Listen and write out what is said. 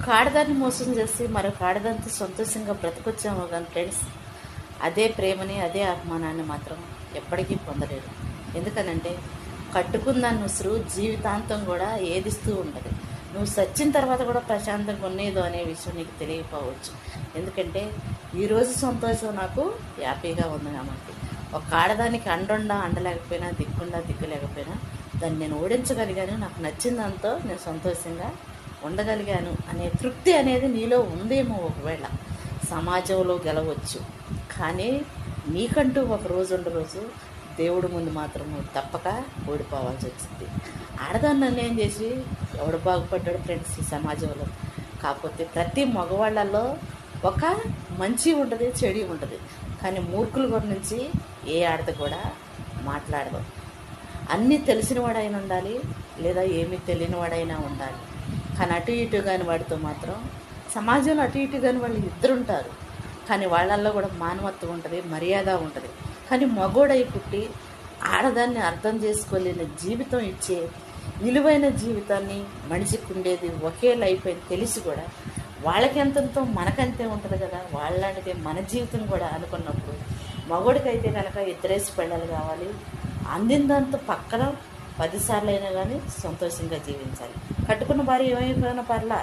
ఒక ఆడదాన్ని మోసం చేసి మరొక ఆడదాంతో సంతోషంగా బ్రతకొచ్చాము కానీ ఫ్రెండ్స్, అదే ప్రేమని అదే అభిమానాన్ని మాత్రం ఎప్పటికీ పొందలేరు. ఎందుకనంటే కట్టుకున్న నుసురు జీవితాంతం కూడా ఏదిస్తూ ఉంటుంది. నువ్వు సచ్చిన తర్వాత కూడా ప్రశాంతంగా ఉండేదో అనే విషయం నీకు తెలియకపోవచ్చు. ఎందుకంటే ఈరోజు సంతోషం నాకు హ్యాపీగా ఉంది కాబట్టి, ఒక ఆడదానికి అండలేకపోయినా దిక్కులేకపోయినా దాన్ని నేను ఓడించగలిగాను, నాకు నచ్చిన దాంతో నేను సంతోషంగా ఉండగలిగాను అనే తృప్తి అనేది నీలో ఉందేమో. ఒకవేళ సమాజంలో గెలవచ్చు, కానీ నీకంటూ ఒక రోజు రోజు దేవుడి ముందు మాత్రం తప్పక ఓడిపోవాల్సి వచ్చింది. ఆడదాన్ని అన్యాయం చేసి ఎవడు బాగుపడ్డాడు ఫ్రెండ్స్ ఈ సమాజంలో? కాకపోతే ప్రతి మగవాళ్ళల్లో ఒక మంచి ఉంటుంది, చెడు ఉంటుంది. కానీ మూర్ఖుల గురించి ఏ ఆడది కూడా మాట్లాడదు. అన్నీ తెలిసినవాడైనా ఉండాలి, లేదా ఏమీ తెలియనివాడైనా ఉండాలి. కానీ అటు ఇటు కాని వాడితో మాత్రం సమాజంలో అటు ఇటు కాని వాళ్ళు ఇద్దరు ఉంటారు. కానీ వాళ్ళల్లో కూడా మానవత్వం ఉంటుంది, మర్యాద ఉంటుంది. కానీ మగోడై పుట్టి ఆడదాన్ని అర్థం చేసుకోలేని జీవితం ఇచ్చే విలువైన జీవితాన్ని మనిషికి ఉండేది ఒకే లైఫ్ అని తెలిసి కూడా వాళ్ళకి ఎంతంతో మనకంతే ఉంటుంది కదా, వాళ్ళలాంటిదే మన జీవితం కూడా అనుకున్నప్పుడు మగోడికైతే కనుక ఇద్దరేసి పిల్లలు కావాలి. అందిన దాంతో పక్కన 10 సార్లు అయినా కానీ సంతోషంగా జీవించాలి. కట్టుకున్న భార్య ఏమైపోయినా పర్లా,